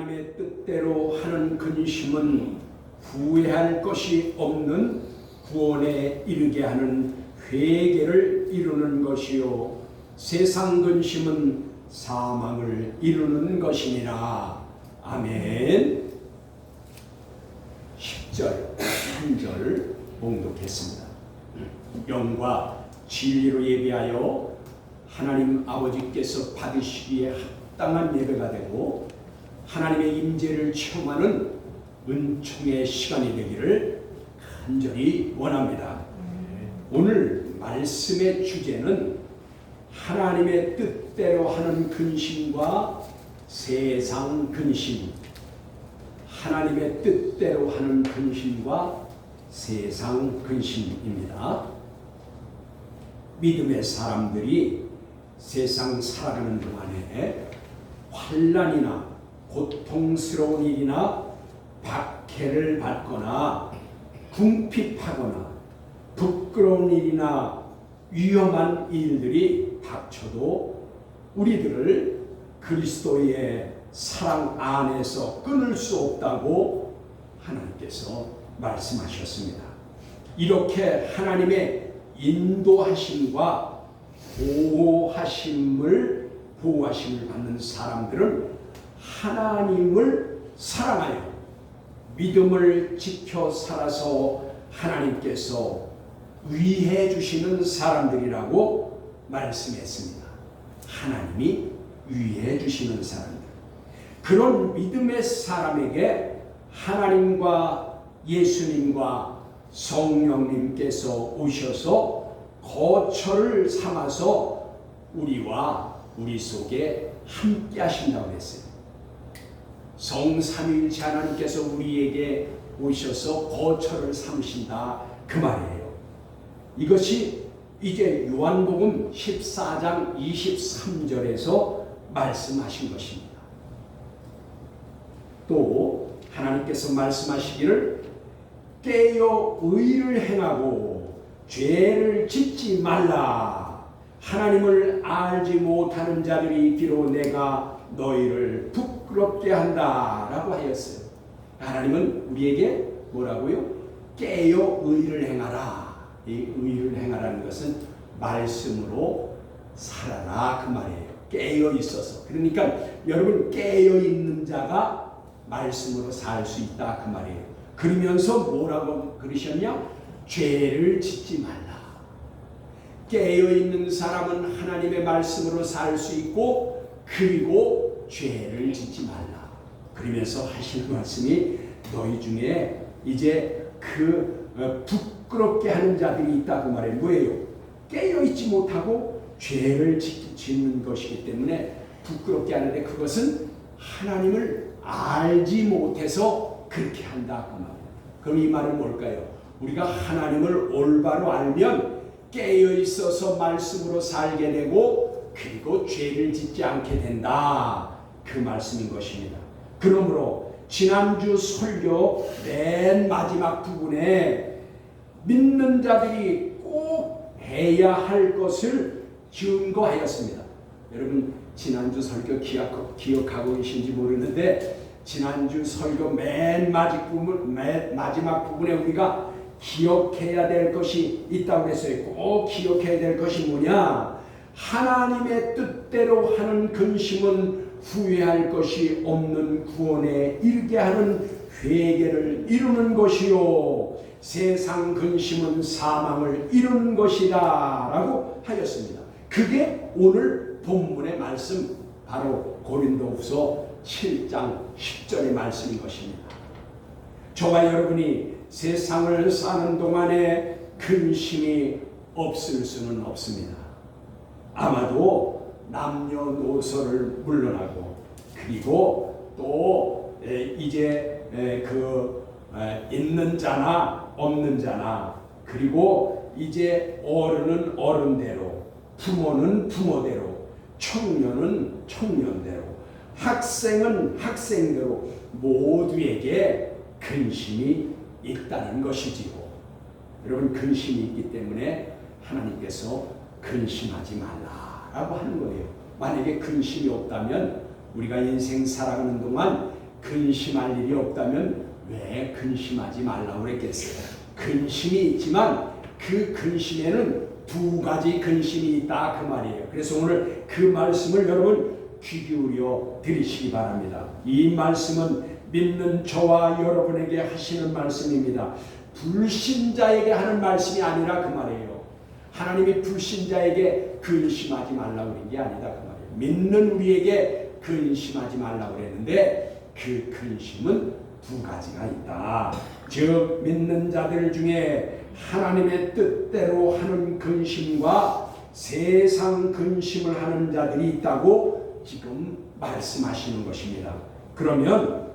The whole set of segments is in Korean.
하나님의 뜻대로 하는 근심은 후회할 것이 없는 구원에 이르게 하는 회개를 이루는 것이요 세상 근심은 사망을 이루는 것이니라. 아멘. 10절 한 절 봉독했습니다. 영과 진리로 예배하여 하나님 아버지께서 받으시기에 합당한 예배가 되고 하나님의 임재를 체험하는 은총의 시간이 되기를 간절히 원합니다. 오늘 말씀의 주제는 하나님의 뜻대로 하는 근심과 세상 근심, 하나님의 뜻대로 하는 근심과 세상 근심입니다. 믿음의 사람들이 세상 살아가는 동안에 환난이나 고통스러운 일이나 박해를 받거나 궁핍하거나 부끄러운 일이나 위험한 일들이 닥쳐도 우리들을 그리스도의 사랑 안에서 끊을 수 없다고 하나님께서 말씀하셨습니다. 이렇게 하나님의 인도하심과 보호하심을 받는 사람들은 하나님을 사랑하여 믿음을 지켜 살아서 하나님께서 위해 주시는 사람들이라고 말씀했습니다. 하나님이 위해 주시는 사람들. 그런 믿음의 사람에게 하나님과 예수님과 성령님께서 오셔서 거처를 삼아서 우리와 우리 속에 함께 하신다고 했어요. 성삼위일체 하나님께서 우리에게 오셔서 거처를 삼으신다 그 말이에요. 이것이 이제 요한복음 14장 23절에서 말씀하신 것입니다. 또 하나님께서 말씀하시기를 깨어 의를 행하고 죄를 짓지 말라. 하나님을 알지 못하는 자들이 있기로 내가 너희를 부끄럽게 한다 라고 하였어요. 하나님은 우리에게 뭐라고요? 깨어 의를 행하라. 이 의를 행하라는 것은 말씀으로 살아라 그 말이에요. 깨어 있어서. 그러니까 여러분 깨어 있는 자가 말씀으로 살 수 있다 그 말이에요. 그러면서 뭐라고 그러셨냐? 죄를 짓지 말라. 깨어 있는 사람은 하나님의 말씀으로 살 수 있고 그리고 죄를 짓지 말라. 그러면서 하시는 말씀이 너희 중에 이제 그 부끄럽게 하는 자들이 있다고 말해. 뭐예요? 깨어 있지 못하고 죄를 짓는 것이기 때문에 부끄럽게 하는데 그것은 하나님을 알지 못해서 그렇게 한다 그 말이에요. 그럼 이 말은 뭘까요? 우리가 하나님을 올바로 알면 깨어 있어서 말씀으로 살게 되고 그리고 죄를 짓지 않게 된다 그 말씀인 것입니다. 그러므로 지난주 설교 맨 마지막 부분에 믿는 자들이 꼭 해야 할 것을 증거하였습니다. 여러분 지난주 설교 기억하고 계신지 모르는데 지난주 설교 맨 마지막 부분에 우리가 기억해야 될 것이 있다고 했어요. 꼭 기억해야 될 것이 뭐냐? 하나님의 뜻대로 하는 근심은 후회할 것이 없는 구원에 이르게 하는 회개를 이루는 것이요 세상 근심은 사망을 이루는 것이다 라고 하였습니다. 그게 오늘 본문의 말씀 바로 고린도후서 7장 10절의 말씀인 것입니다. 저와 여러분이 세상을 사는 동안에 근심이 없을 수는 없습니다. 아마도 남녀노소를 물러나고 그리고 또 이제 있는 자나 없는 자나 그리고 이제 어른은 어른대로 부모는 부모대로 청년은 청년대로 학생은 학생대로 모두에게 근심이 있다는 것이지요. 여러분 근심이 있기 때문에 하나님께서 근심하지 말라라고 하는 거예요. 만약에 근심이 없다면 우리가 인생 살아가는 동안 근심할 일이 없다면 왜 근심하지 말라고 그랬겠어요? 근심이 있지만 그 근심에는 두 가지 근심이 있다 그 말이에요. 그래서 오늘 그 말씀을 여러분 귀 기울여 들으시기 바랍니다. 이 말씀은 믿는 저와 여러분에게 하시는 말씀입니다. 불신자에게 하는 말씀이 아니라 그 말이에요. 하나님이 불신자에게 근심하지 말라고 그런 게 아니다 그 말이에요. 믿는 우리에게 근심하지 말라고 그랬는데 그 근심은 두 가지가 있다. 즉 믿는 자들 중에 하나님의 뜻대로 하는 근심과 세상 근심을 하는 자들이 있다고 지금 말씀하시는 것입니다. 그러면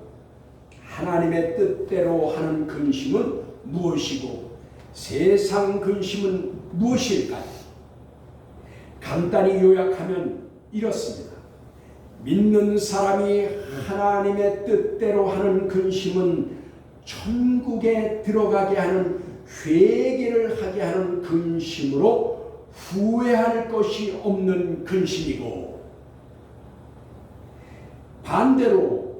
하나님의 뜻대로 하는 근심은 무엇이고 세상 근심은 무엇일까요? 간단히 요약하면 이렇습니다. 믿는 사람이 하나님의 뜻대로 하는 근심은 천국에 들어가게 하는 회개를 하게 하는 근심으로 후회할 것이 없는 근심이고, 반대로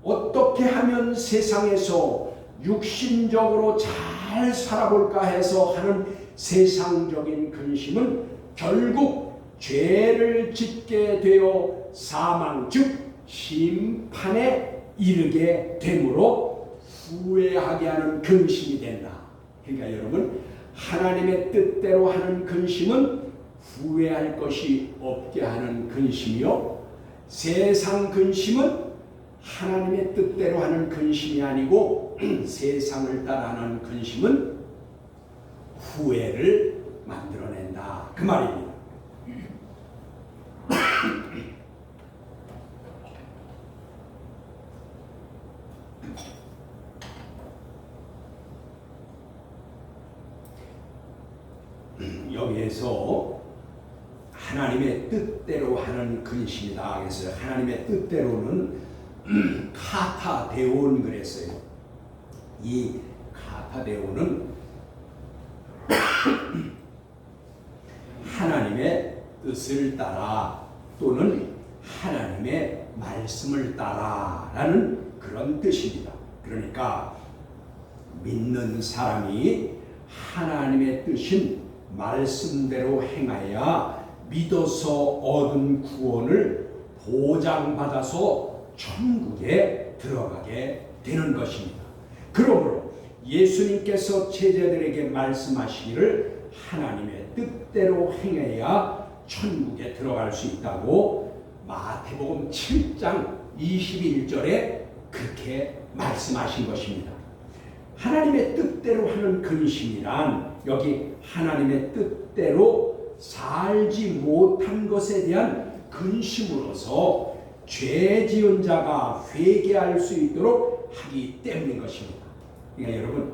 어떻게 하면 세상에서 육신적으로 잘 살아볼까 해서 하는 세상적인 근심은 결국 죄를 짓게 되어 사망 즉 심판에 이르게 되므로 후회하게 하는 근심이 된다. 그러니까 여러분, 하나님의 뜻대로 하는 근심은 후회할 것이 없게 하는 근심이요, 세상 근심은 하나님의 뜻대로 하는 근심이 아니고 세상을 따라하는 근심은 후회를 만들어낸다 그 말입니다. 여기에서 하나님의 뜻대로 하는 근심이다. 그래서 하나님의 뜻대로는 카타데온 그랬어요. 이 카타데온은 하나님의 뜻을 따라 또는 하나님의 말씀을 따라라는 그런 뜻입니다. 그러니까 믿는 사람이 하나님의 뜻인 말씀대로 행하여 믿어서 얻은 구원을 보장받아서 천국에 들어가게 되는 것입니다. 그러므로 예수님께서 제자들에게 말씀하시기를 하나님의 뜻대로 행해야 천국에 들어갈 수 있다고 마태복음 7장 21절에 그렇게 말씀하신 것입니다. 하나님의 뜻대로 하는 근심이란 여기 하나님의 뜻대로 살지 못한 것에 대한 근심으로서 죄 지은 자가 회개할 수 있도록 하기 때문인 것입니다. 그러니까 여러분,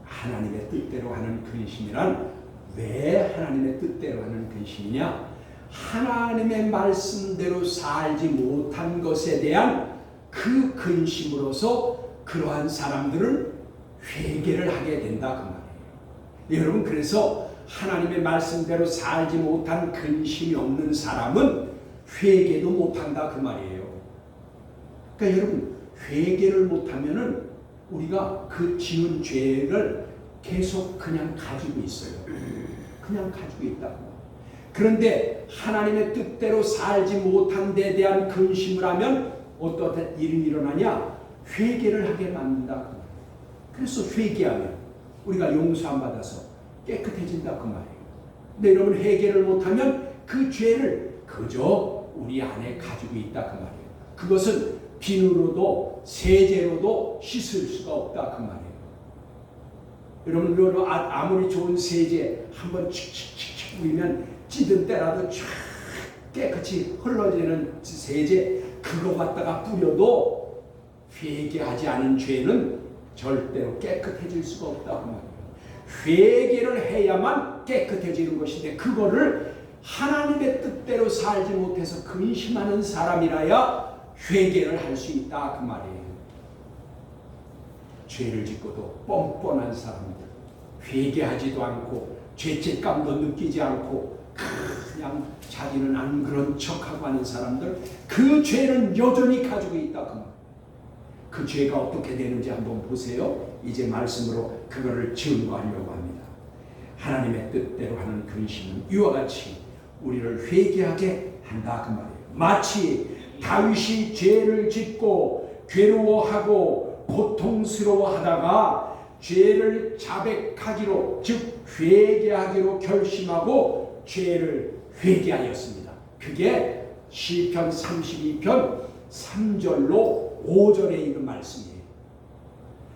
하나님의 뜻대로 하는 근심이란 왜 하나님의 뜻대로 하는 근심이냐? 하나님의 말씀대로 살지 못한 것에 대한 그 근심으로서 그러한 사람들은 회개를 하게 된다 그 말이에요. 여러분, 그래서 하나님의 말씀대로 살지 못한 근심이 없는 사람은 회개도 못한다 그 말이에요. 그러니까 여러분, 회개를 못하면은 우리가 그 지은 죄를 계속 그냥 가지고 있어요. 그냥 가지고 있다고. 그런데 하나님의 뜻대로 살지 못한 데 대한 근심을 하면 어떤 일이 일어나냐? 회개를 하게 만든다 그 말이에요. 그래서 회개하면 우리가 용서함 받아서 깨끗해진다 그 말이에요. 근데 여러분, 회개를 못하면 그 죄를 그저 우리 안에 가지고 있다 그 말이에요. 그것은 비누로도 세제로도 씻을 수가 없다 그 말이에요. 여러분, 아무리 좋은 세제 한번 칙칙칙칙 뿌리면 찌든 때라도 쫙 깨끗이 흘러지는 세제, 그거 갖다가 뿌려도 회개하지 않은 죄는 절대로 깨끗해질 수가 없다 그 말이에요. 회개를 해야만 깨끗해지는 것인데 그거를 하나님의 뜻대로 살지 못해서 근심하는 사람이라야 회개를 할 수 있다 그 말이에요. 죄를 짓고도 뻔뻔한 사람들, 회개하지도 않고 죄책감도 느끼지 않고 그냥 자기는 안 그런 척하고 하는 사람들, 그 죄는 여전히 가지고 있다 그 말. 그 죄가 어떻게 되는지 한번 보세요. 이제 말씀으로 그거를 증거하려고 합니다. 하나님의 뜻대로 하는 근심은 이와 같이 우리를 회개하게 한다 그 말이에요. 마치 다윗이 죄를 짓고 괴로워하고 고통스러워하다가 죄를 자백하기로, 즉 회개하기로 결심하고 죄를 회개하였습니다. 그게 시편 32편 3절로 5절에 있는 말씀이에요.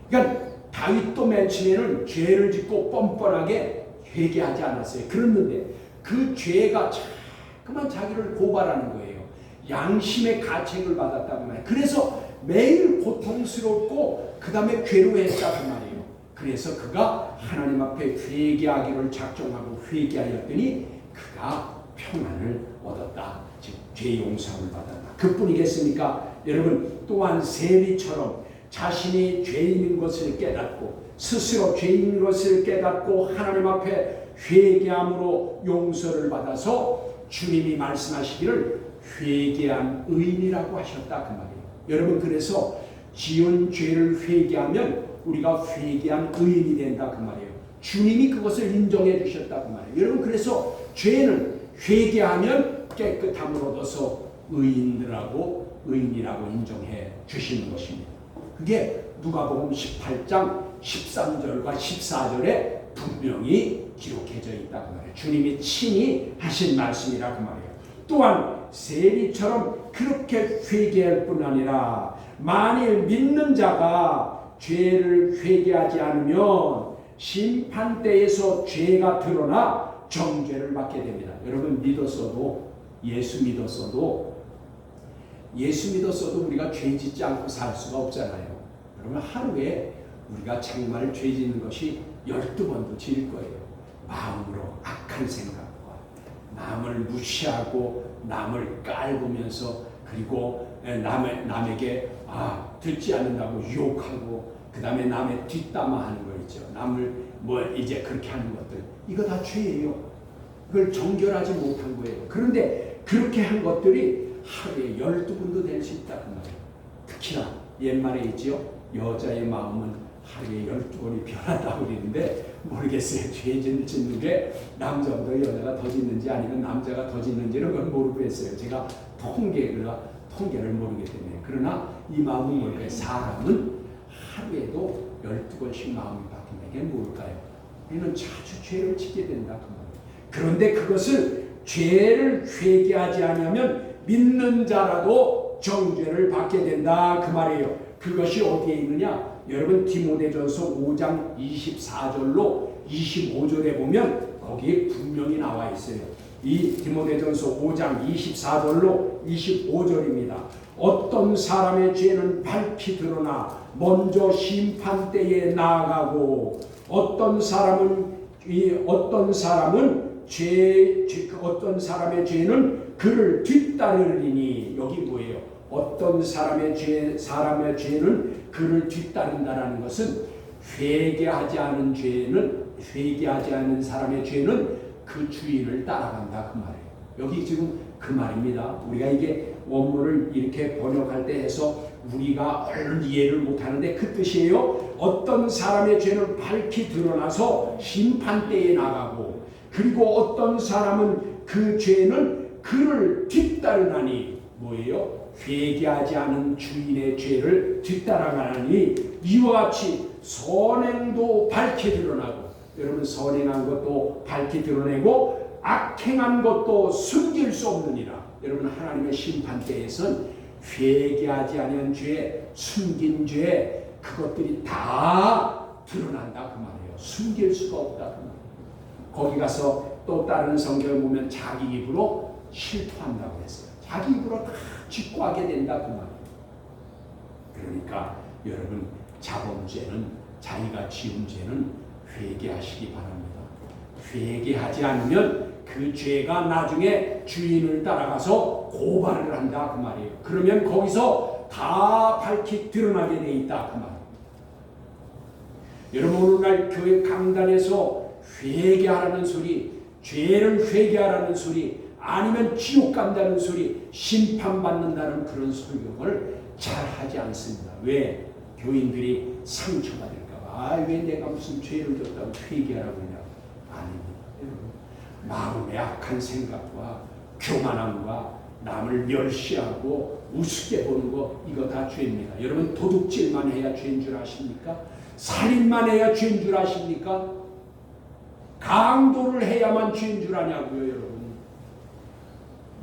그러니까 다윗도 맨 처음에는 죄를 짓고 뻔뻔하게 회개하지 않았어요. 그랬는데 그 죄가 자꾸만 자기를 고발하는 거예요. 양심의 가책을 받았다고 말해요. 그래서 매일 고통스럽고 그 다음에 괴로워했다고 말이에요. 그래서 그가 하나님 앞에 회개하기를 작정하고 회개하였더니 그가 평안을 얻었다. 즉 죄 용서를 받았다. 그뿐이겠습니까? 여러분, 또한 세리처럼 자신이 죄인인 것을 깨닫고 스스로 죄인인 것을 깨닫고 하나님 앞에 회개함으로 용서를 받아서 주님이 말씀하시기를 회개한 의인이라고 하셨다 그 말이에요. 여러분, 그래서 지은 죄를 회개하면 우리가 회개한 의인이 된다 그 말이에요. 주님이 그것을 인정해 주셨다 그 말이에요. 여러분, 그래서 죄는 회개하면 깨끗함을 얻어서 의인이라고 인정해 주시는 것입니다. 그게 누가복음 18장 13절과 14절에 분명히 기록해져 있다 그 말이에요. 주님이 친히 하신 말씀이라 그 말이에요. 또한 세리처럼 그렇게 회개할 뿐 아니라 만일 믿는 자가 죄를 회개하지 않으면 심판대에서 죄가 드러나 정죄를 받게 됩니다. 여러분, 예수 믿었어도 우리가 죄 짓지 않고 살 수가 없잖아요. 그러면 하루에 우리가 정말 죄 짓는 것이 12번도 지을 거예요. 마음으로 악한 생각과 남을 무시하고 남을 깔보면서, 그리고 남에게 듣지 않는다고 욕하고, 그 다음에 남의 뒷담화하는 거 있죠. 남을 이제 그렇게 하는 것들, 이거 다 죄예요. 그걸 정결하지 못한 거예요. 그런데 그렇게 한 것들이 하루에 12번도 될 수 있다 그 말이에요. 특히나 옛말에 있죠. 여자의 마음은 하루에 12번이 변한다고 그러는데, 모르겠어요. 죄 짓는 게 남자보다 여자가 더 짓는지 아니면 남자가 더 짓는지는 그건 모르겠어요. 제가 통계를 모르기 때문에. 그러나 이 마음은 뭘까요? 사람은 하루에도 12번씩 마음이 바뀐다. 이게 뭘까요? 우리는 자주 죄를 짓게 된다 그 말이에요. 그런데 그것을 죄를 회개하지 않으면 믿는 자라도 정죄를 받게 된다 그 말이에요. 그것이 어디에 있느냐? 여러분, 디모데전서 5장 24절로 25절에 보면 거기에 분명히 나와 있어요. 이 디모데전서 5장 24절로 25절입니다. 어떤 사람의 죄는 밝히 드러나 먼저 심판대에 나아가고 어떤 사람의 죄는 그를 뒤따르리니, 여기 뭐예요? 어떤 사람의 죄는 그를 뒤따른다라는 것은 회개하지 않은 사람의 죄는 그 주인을 따라간다 그 말이에요. 여기 지금 그 말입니다. 우리가 이게 원문을 이렇게 번역할 때 해서 우리가 얼른 이해를 못하는데 그 뜻이에요. 어떤 사람의 죄는 밝히 드러나서 심판대에 나가고, 그리고 어떤 사람은 그 죄는 그를 뒤따르나니, 뭐예요? 회개하지 않은 주인의 죄를 뒤따라가니 이와 같이 선행도 밝히 드러나고, 여러분, 선행한 것도 밝히 드러내고 악행한 것도 숨길 수 없느니라. 여러분, 하나님의 심판대에선 회개하지 않은 죄, 숨긴 죄, 그것들이 다 드러난다 그 말이에요. 숨길 수가 없다 그 말이에요. 거기 가서 또 다른 성경을 보면 자기 입으로 실토한다고 했어요. 자기 입으로 다 짓고 하게 된다 그 말이에요. 그러니까 여러분, 자범죄는, 자기가 지은 죄는 회개하시기 바랍니다. 회개하지 않으면 그 죄가 나중에 주인을 따라가서 고발을 한다 그 말이에요. 그러면 거기서 다 밝히 드러나게 돼 있다 그 말이에요. 여러분, 오늘날 교회 강단에서 회개하라는 소리, 죄를 회개하라는 소리, 아니면 지옥 간다는 소리, 심판받는다는 그런 설교를 잘 하지 않습니다. 왜? 교인들이 상처받을까봐. 왜 내가 무슨 죄를 졌다고 회개하라고 하냐고. 아닙니다. 여러분, 마음의 악한 생각과 교만함과 남을 멸시하고 우습게 보는 거, 이거 다 죄입니다. 여러분, 도둑질만 해야 죄인 줄 아십니까? 살인만 해야 죄인 줄 아십니까? 강도를 해야만 죄인 줄 아냐고요, 여러분.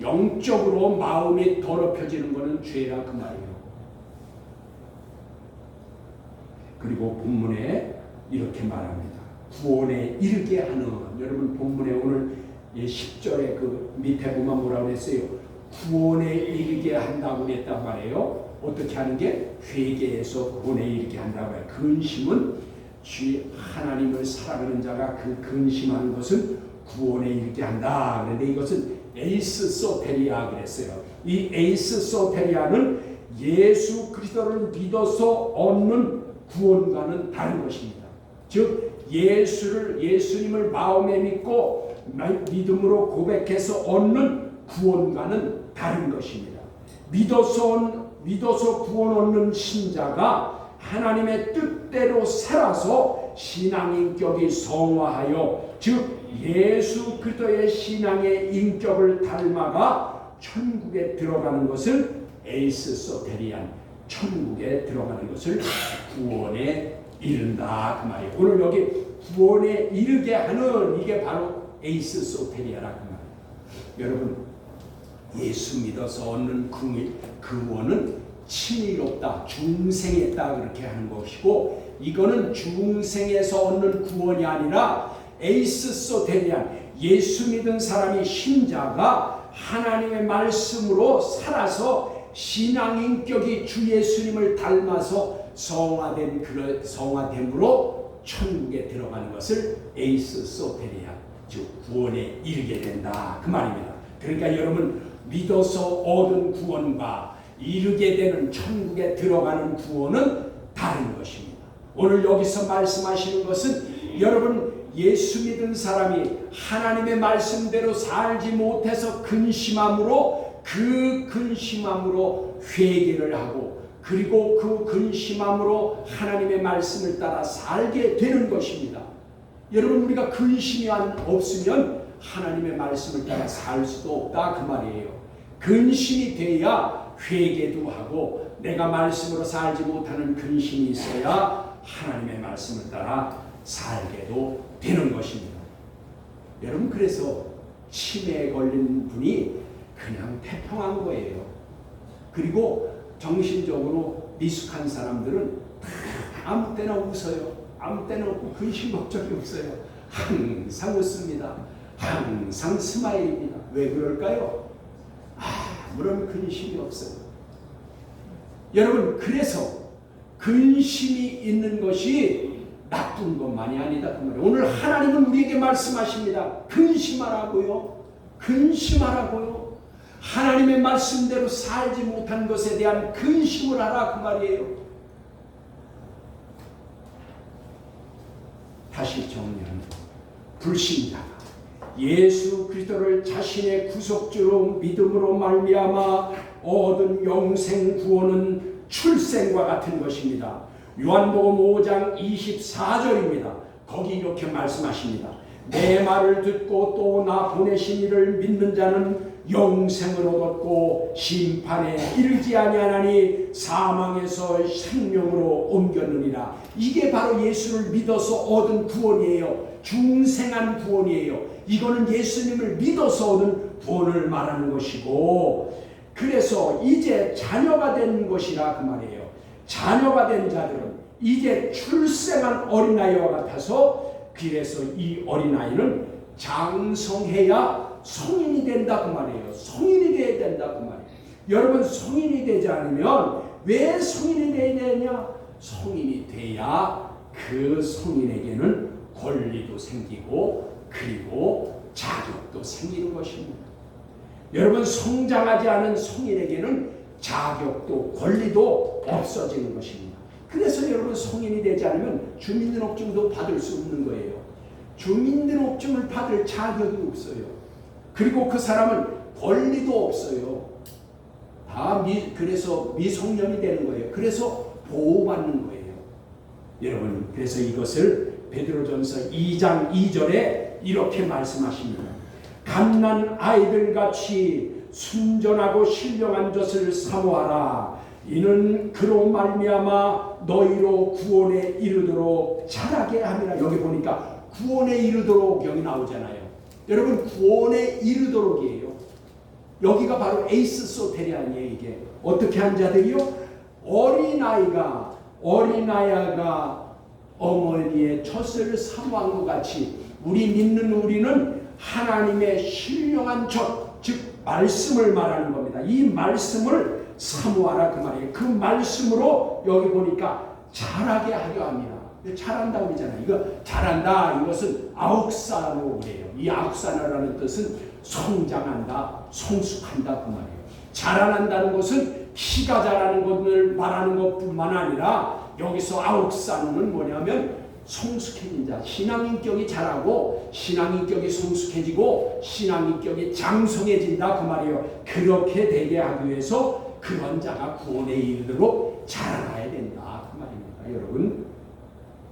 영적으로 마음이 더럽혀지는 것은 죄라 그 말이에요. 그리고 본문에 이렇게 말합니다. 구원에 이르게 하는, 여러분 본문에 오늘 10절에 그 밑에 보면 뭐라고 했어요? 구원에 이르게 한다고 했단 말이에요. 어떻게 하는 게? 회개해서 구원에 이르게 한다고 해요. 근심은 주 하나님을 사랑하는 자가 그 근심하는 것은 구원에 이르게 한다. 그런데 이것은 에이스 소테리아 그랬어요. 이 에이스 소테리아는 예수 그리스도를 믿어서 얻는 구원과는 다른 것입니다. 즉 예수님을 마음에 믿고 믿음으로 고백해서 얻는 구원과는 다른 것입니다. 믿어서 구원 얻는 신자가 하나님의 뜻대로 살아서 신앙인격이 성화하여, 즉 예수 그리스도의 신앙의 인격을 닮아가 천국에 들어가는 것을 에이스 소테리안, 천국에 들어가는 것을 구원에 이른다 그 말이에요. 오늘 여기 구원에 이르게 하는, 이게 바로 에이스 소테리아라 그 말이에요. 여러분, 예수 믿어서 얻는 구원은 친의롭다, 중생했다 그렇게 하는 것이고, 이거는 중생에서 얻는 구원이 아니라 에이스 소테리안, 예수 믿은 사람이 신자가 하나님의 말씀으로 살아서 신앙인격이 주 예수님을 닮아서 성화됨으로 천국에 들어가는 것을 에이스 소테리안, 즉 구원에 이르게 된다 그 말입니다. 그러니까 여러분, 믿어서 얻은 구원과 이르게 되는 천국에 들어가는 구원은 다른 것입니다. 오늘 여기서 말씀하시는 것은 여러분, 예수 믿은 사람이 하나님의 말씀대로 살지 못해서 근심함으로, 그 근심함으로 회개를 하고, 그리고 그 근심함으로 하나님의 말씀을 따라 살게 되는 것입니다. 여러분, 우리가 근심이 없으면 하나님의 말씀을 따라 살 수도 없다 그 말이에요. 근심이 돼야 회개도 하고, 내가 말씀으로 살지 못하는 근심이 있어야 하나님의 말씀을 따라 살게도 되는 것입니다. 여러분, 그래서 치매에 걸린 분이 그냥 태평한 거예요. 그리고 정신적으로 미숙한 사람들은 아무 때나 웃어요. 아무 때나 웃고 근심 걱정이 없어요. 항상 웃습니다. 항상 스마일입니다. 왜 그럴까요? 아무런 근심이 없어요. 여러분, 그래서 근심이 있는 것이 나쁜 것만이 아니다 그 말이에요. 오늘 하나님은 우리에게 말씀하십니다. 근심하라고요. 근심하라고요. 하나님의 말씀대로 살지 못한 것에 대한 근심을 하라 그 말이에요. 다시 정리합니다. 불신자가 예수 그리스도를 자신의 구속주로 믿음으로 말미암아 얻은 영생 구원은 출생과 같은 것입니다. 요한복음 5장 24절입니다. 거기 이렇게 말씀하십니다. 내 말을 듣고 또 나 보내신 이를 믿는 자는 영생을 얻었고 심판에 이르지 아니하나니 사망에서 생명으로 옮겼느니라. 이게 바로 예수를 믿어서 얻은 구원이에요. 중생한 구원이에요. 이거는 예수님을 믿어서 얻은 구원을 말하는 것이고, 그래서 이제 자녀가 된 것이라 그 말이에요. 자녀가 된 자들은 이제 출생한 어린아이와 같아서, 그래서 이 어린아이는 장성해야 성인이 된다 그 말이에요. 성인이 돼야 된다 그 말이에요. 여러분, 성인이 되지 않으면 왜 성인이 돼야 되냐? 성인이 돼야 그 성인에게는 권리도 생기고 그리고 자격도 생기는 것입니다. 여러분, 성장하지 않은 성인에게는 자격도 권리도 없어지는 것입니다. 그래서 여러분, 성인이 되지 않으면 주민등록증도 받을 수 없는 거예요. 주민등록증을 받을 자격이 없어요. 그리고 그 사람은 권리도 없어요. 그래서 미성년이 되는 거예요. 그래서 보호받는 거예요. 여러분, 그래서 이것을 베드로전서 2장 2절에 이렇게 말씀하십니다. 갓난 아이들같이 순전하고 신령한 것을 사모하라. 이는 그로 말미암아 너희로 구원에 이르도록 자라게 함이라. 여기 보니까 구원에 이르도록 여기 나오잖아요. 여러분, 구원에 이르도록이에요. 여기가 바로 에이스 소테리아니에요. 이게 어떻게 한 자들이요? 어린아이가 어머니의 젖을 사모한 것 같이 우리 믿는 우리는 하나님의 신령한 젖, 즉 말씀을 말하는 겁니다. 이 말씀을 사모하라 그 말이에요. 그 말씀으로 여기 보니까 자라게 하려 합니다. 자란다고 그러잖아요. 이거 자란다, 이것은 아욱사노 그래요. 이 아욱사노라는 뜻은 성장한다, 성숙한다 그 말이에요. 자라난다는 것은 키가 자라는 것을 말하는 것뿐만 아니라 여기서 아욱사노는 뭐냐면 성숙해진 자, 신앙인격이 자라고 신앙인격이 성숙해지고 신앙인격이 장성해진다 그 말이에요. 그렇게 되게 하기 위해서 그런 자가 구원에 이르도록 자라나야 된다 그 말입니다. 여러분,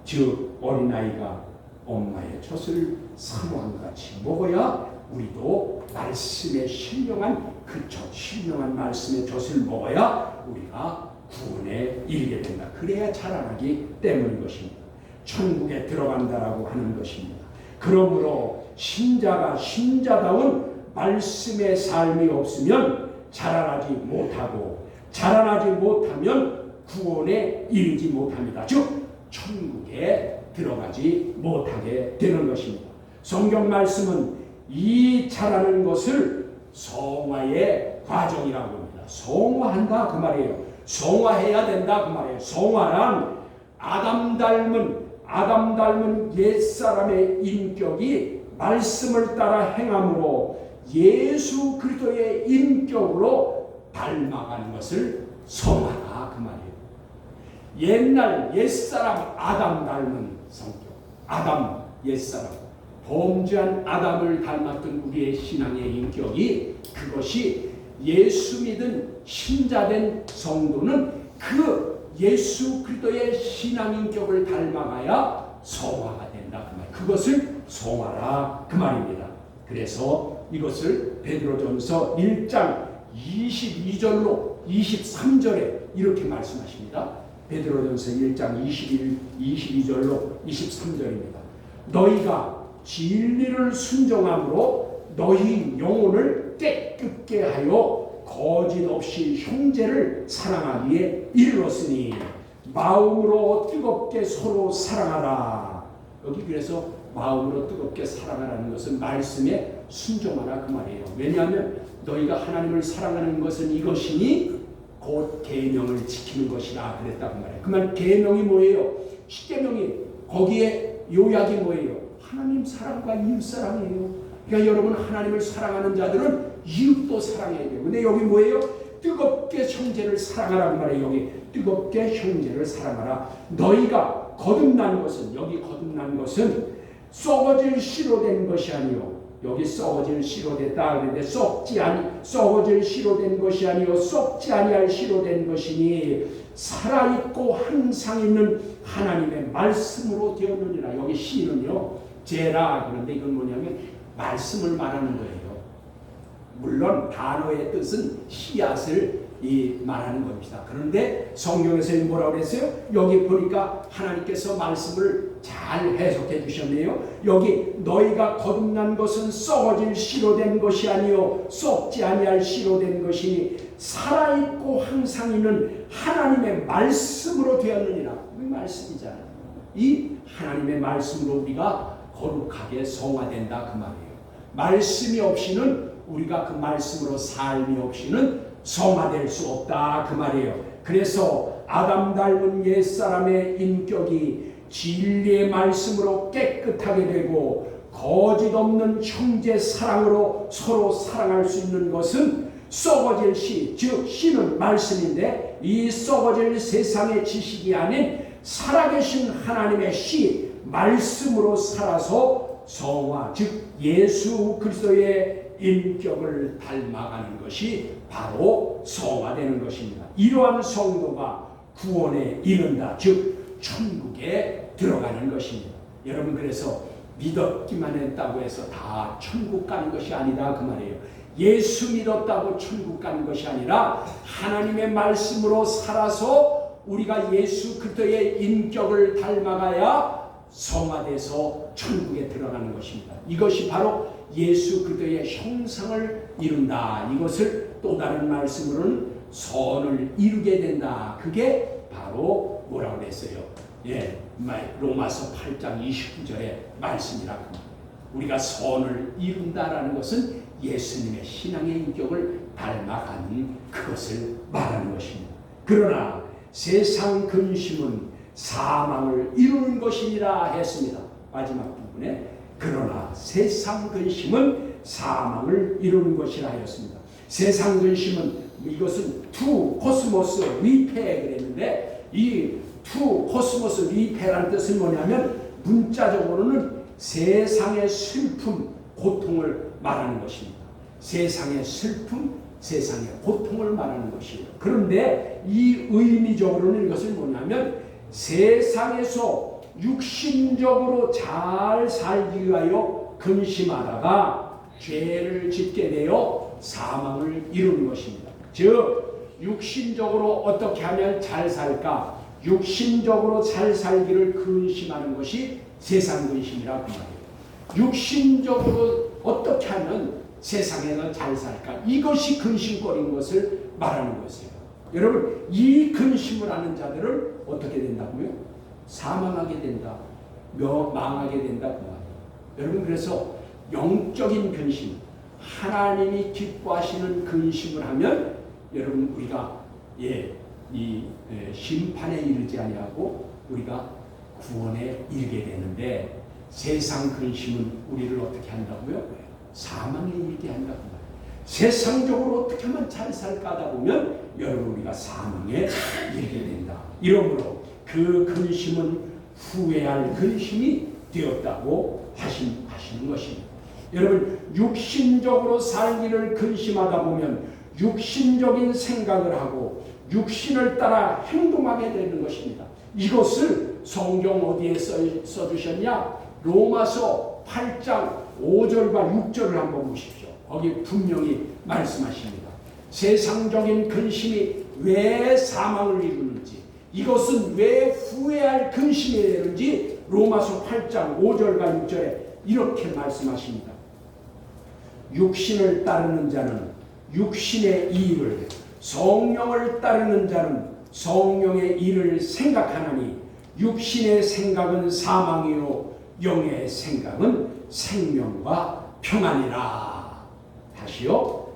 즉 어린아이가 엄마의 젖을 사모한 것 같이 먹어야 우리도 말씀의 신령한 그 젖, 신령한 말씀의 젖을 먹어야 우리가 구원에 이르게 된다. 그래야 자라나기 때문인 것입니다. 천국에 들어간다라고 하는 것입니다. 그러므로 신자가 신자다운 말씀의 삶이 없으면 자라나지 못하고 자라나지 못하면 구원에 이르지 못합니다. 즉 천국에 들어가지 못하게 되는 것입니다. 성경 말씀은 이 자라는 것을 성화의 과정이라고 합니다. 성화한다 그 말이에요. 성화해야 된다 그 말이에요. 성화란 아담 닮은 옛사람의 인격이 말씀을 따라 행함으로 예수 그리스도의 인격으로 닮아가는 것을 성화다 그 말이에요. 옛날 옛사람 아담 닮은 성격, 아담 옛사람, 범죄한 아담을 닮았던 우리의 신앙의 인격이, 그것이 예수 믿은 신자된 성도는 그 예수 그리스도의 신앙 인격을 닮아가야 성화가 된다 그 말. 그것을 성화라 그 말입니다. 그래서 이것을 베드로전서 1장 22절로 23절에 이렇게 말씀하십니다. 베드로전서 1장 22절로 23절입니다. 너희가 진리를 순종함으로 너희 영혼을 깨끗게 하여 거짓 없이 형제를 사랑하기에 이르렀으니 마음으로 뜨겁게 서로 사랑하라. 여기 그래서 마음으로 뜨겁게 사랑하라는 것은 말씀에 순종하라 그 말이에요. 왜냐하면 너희가 하나님을 사랑하는 것은 이것이니 곧 계명을 지키는 것이라 그랬다 그 말이에요. 그 말 계명이 뭐예요? 십계명이 거기에 요약이 뭐예요? 하나님 사랑과 이웃 사랑이에요. 그러니까 여러분, 하나님을 사랑하는 자들은 이웃도 사랑해야 돼요. 근데 여기 뭐예요? 뜨겁게 형제를 사랑하라고 말해요. 여기 뜨겁게 형제를 사랑하라. 너희가 거듭난 것은, 여기 거듭난 것은 썩어질 씨로 된 것이 아니요. 여기 썩어질 씨로 됐다 그랬는데 썩어질 씨로 된 것이 아니요 썩지 아니할 씨로 된 것이니 살아있고 항상 있는 하나님의 말씀으로 되었느니라. 여기 씨는요 제라, 그런데 이건 뭐냐면 말씀을 말하는 거예요. 물론 단어의 뜻은 씨앗을 말하는 겁니다. 그런데 성경에서 뭐라고 그랬어요? 여기 보니까 하나님께서 말씀을 잘 해석해 주셨네요. 여기 너희가 거듭난 것은 썩어질 씨로 된 것이 아니요 썩지 아니할 씨로 된 것이니 살아있고 항상 있는 하나님의 말씀으로 되었느니라. 이 말씀이잖아요. 이 하나님의 말씀으로 우리가 거룩하게 성화된다 그 말이에요. 말씀이 없이는, 우리가 그 말씀으로 삶이 없이는 성화될 수 없다 그 말이에요. 그래서 아담 닮은 옛사람의 인격이 진리의 말씀으로 깨끗하게 되고 거짓 없는 형제 사랑으로 서로 사랑할 수 있는 것은 썩어질 씨, 즉 씨는 말씀인데 이 썩어질 세상의 지식이 아닌 살아계신 하나님의 씨 말씀으로 살아서 성화, 즉 예수 그리스도의 인격을 닮아가는 것이 바로 성화되는 것입니다. 이러한 성도가 구원에 이른다. 즉 천국에 들어가는 것입니다. 여러분, 그래서 믿었기만 했다고 해서 다 천국 가는 것이 아니다 그 말이에요. 예수 믿었다고 천국 가는 것이 아니라 하나님의 말씀으로 살아서 우리가 예수 그리스도의 인격을 닮아가야 성화돼서 천국에 들어가는 것입니다. 이것이 바로 예수 그리스도의 형상을 이룬다. 이것을 또 다른 말씀으로는 선을 이루게 된다. 그게 바로 뭐라고 그랬어요? 로마서 8장 29절의 말씀이라고. 우리가 선을 이룬다라는 것은 예수님의 신앙의 인격을 닮아가는 그것을 말하는 것입니다. 그러나 세상 근심은 사망을 이루는 것이니라 했습니다. 마지막 부분에 그러나 세상 근심은 사망을 이루는 것이라 하였습니다. 세상 근심은 이것은 투 코스모스 리페 그랬는데 이 투 코스모스 리페라는 뜻은 뭐냐면 문자적으로는 세상의 슬픔, 고통을 말하는 것입니다. 세상의 슬픔, 세상의 고통을 말하는 것이에요. 그런데 이 의미적으로는 이것은 뭐냐면 세상에서 육신적으로 잘 살기 위하여 근심하다가 죄를 짓게 되어 사망을 이루는 것입니다. 즉 육신적으로 어떻게 하면 잘 살까? 육신적으로 잘 살기를 근심하는 것이 세상 근심이라고 말해요. 육신적으로 어떻게 하면 세상에서 잘 살까? 이것이 근심거리인 것을 말하는 것이에요. 여러분, 이 근심을 하는 자들을 어떻게 된다고요? 사망하게 된다. 망하게 된다. 그 말이에요. 여러분, 그래서 영적인 근심, 하나님이 기뻐하시는 근심을 하면 여러분 우리가 심판에 이르지 아니하고 우리가 구원에 이르게 되는데 세상 근심은 우리를 어떻게 한다고요? 사망에 이르게 한다고 말이에요. 세상적으로 어떻게 하면 잘 살까 하다 보면 여러분 우리가 사망에 이르게 된다. 이러므로 그 근심은 후회할 근심이 되었다고 하시는 것입니다. 여러분, 육신적으로 살기를 근심하다 보면 육신적인 생각을 하고 육신을 따라 행동하게 되는 것입니다. 이것을 성경 어디에 써주셨냐? 로마서 8장 5절과 6절을 한번 보십시오. 거기 분명히 말씀하십니다. 세상적인 근심이 왜 사망을 이루는지, 이것은 왜 후회할 근심이 되는지 로마서 8장 5절과 6절에 이렇게 말씀하십니다. 육신을 따르는 자는 육신의 일을, 성령을 따르는 자는 성령의 일을 생각하나니 육신의 생각은 사망이요 영의 생각은 생명과 평안이라. 다시요.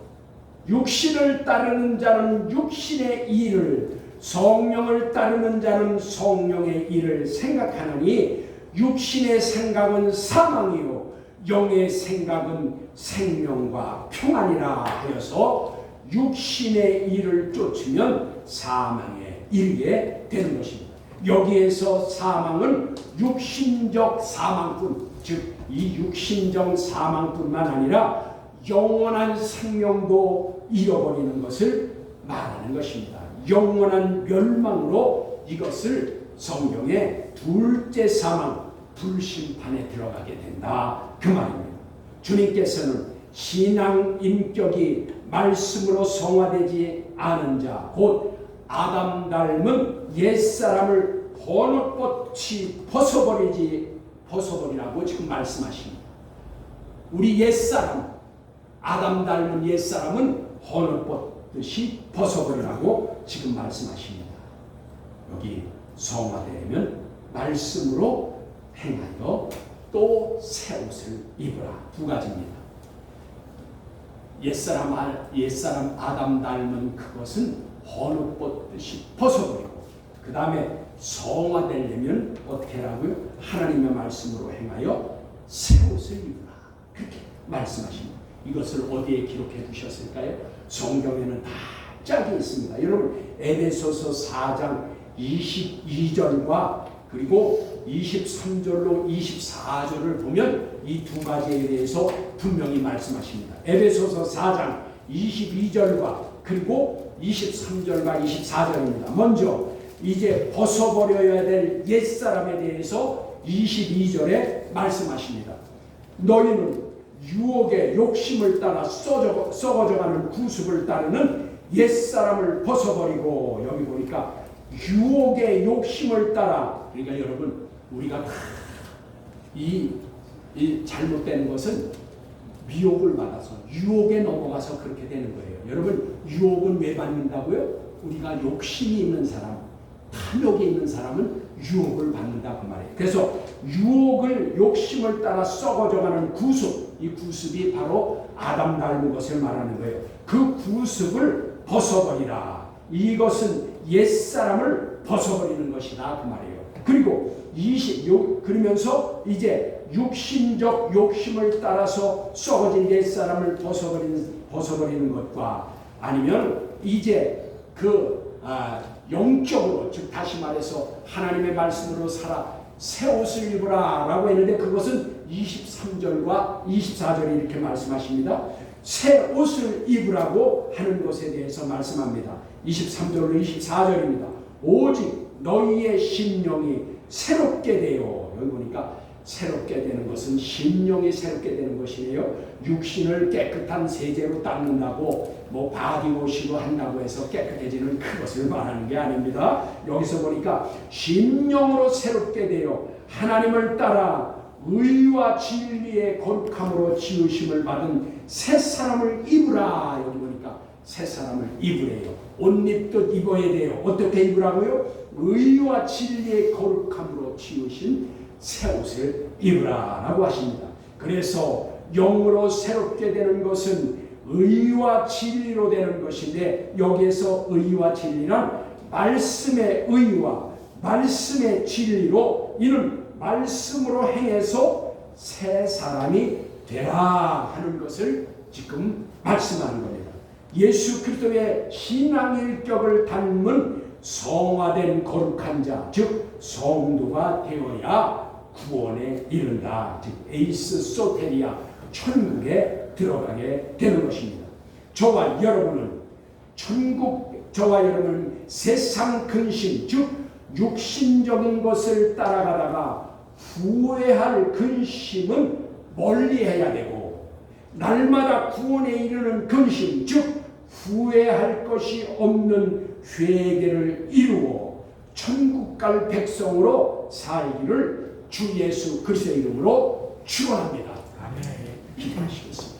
육신을 따르는 자는 육신의 일을, 성령을 따르는 자는 성령의 일을 생각하나니 육신의 생각은 사망이요 영의 생각은 생명과 평안이라 하여서 육신의 일을 쫓으면 사망에 이르게 되는 것입니다. 여기에서 사망은 육신적 사망뿐, 즉 이 육신적 사망뿐만 아니라 영원한 생명도 잃어버리는 것을 말하는 것입니다. 영원한 멸망으로 이것을 성경의 둘째 사망, 불심판에 들어가게 된다 그 말입니다. 주님께서는 신앙 인격이 말씀으로 성화되지 않은 자, 곧 아담 닮은 옛사람을 번옷같이 벗어버리라고 지금 말씀하십니다. 우리 옛사람, 아담 닮은 옛사람은 헌옷 벗듯이 벗어버리라고 지금 말씀하십니다. 여기 성화되면 말씀으로 행하여 또 새 옷을 입으라. 두 가지입니다. 옛사람 아담 닮은 그것은 헌옷 벗듯이 벗어버리고, 그 다음에 성화되려면 어떻게 하라고요? 하나님의 말씀으로 행하여 새 옷을 입으라. 그렇게 말씀하십니다. 이것을 어디에 기록해 두셨을까요? 성경에는 다 짝이 있습니다. 여러분, 에베소서 4장 22절과 그리고 23절로 24절을 보면 이 두 가지에 대해서 분명히 말씀하십니다. 에베소서 4장 22절과 그리고 23절과 24절입니다. 먼저 이제 벗어버려야 될 옛사람에 대해서 22절에 말씀하십니다. 너희는 유혹의 욕심을 따라 썩어져가는 구습을 따르는 옛사람을 벗어버리고, 여기 보니까 유혹의 욕심을 따라, 그러니까 여러분 우리가 이 잘못된 것은 미혹을 받아서 유혹에 넘어가서 그렇게 되는 거예요. 여러분 유혹은 왜 받는다고요? 우리가 욕심이 있는 사람, 탐욕이 있는 사람은 유혹을 받는다 그 말이에요. 그래서 유혹을 욕심을 따라 썩어져가는 구습, 이 구습이 바로 아담 닮은 것을 말하는 거예요. 그 구습을 벗어버리라. 이것은 옛사람을 벗어버리는 것이다 그 말이에요. 그리고 그러면서 이제 육신적 욕심을 따라서 썩어진 옛사람을 벗어버리는 것과, 아니면 이제 영적으로, 즉 다시 말해서 하나님의 말씀으로 살아 새 옷을 입으라 라고 했는데, 그것은 23절과 24절에 이렇게 말씀하십니다. 새 옷을 입으라고 하는 것에 대해서 말씀합니다. 23절로 24절입니다. 오직 너희의 심령이 새롭게 되어, 여기 보니까 새롭게 되는 것은 심령이 새롭게 되는 것이에요. 육신을 깨끗한 세제로 닦는다고 뭐 바디워시로 한다고 해서 깨끗해지는 그것을 말하는 게 아닙니다. 여기서 보니까 심령으로 새롭게 되어 하나님을 따라 의와 진리의 거룩함으로 지으심을 받은 새 사람을 입으라. 여기 보니까 새 사람을 입으래요. 옷 입듯 입어야 돼요. 어떻게 입으라고요? 의와 진리의 거룩함으로 지으신 새 옷을 입으라 라고 하십니다. 그래서 영으로 새롭게 되는 것은 의와 진리로 되는 것인데, 여기에서 의와 진리란 말씀의 의와 말씀의 진리로, 이는 말씀으로 행해서 새 사람이 되라 하는 것을 지금 말씀하는 겁니다. 예수 그리스도의 신앙일격을 닮은 성화된 거룩한 자, 즉 성도가 되어야 구원에 이른다. 즉 에이스 소테리아, 천국에 들어가게 되는 것입니다. 저와 여러분은 세상 근심, 즉 육신적인 것을 따라가다가 후회할 근심은 멀리해야 되고, 날마다 구원에 이르는 근심, 즉 후회할 것이 없는 회개를 이루어 천국 갈 백성으로 살기를 주 예수 그리스도의 이름으로 축원합니다. 아멘. 기도하시겠습니다.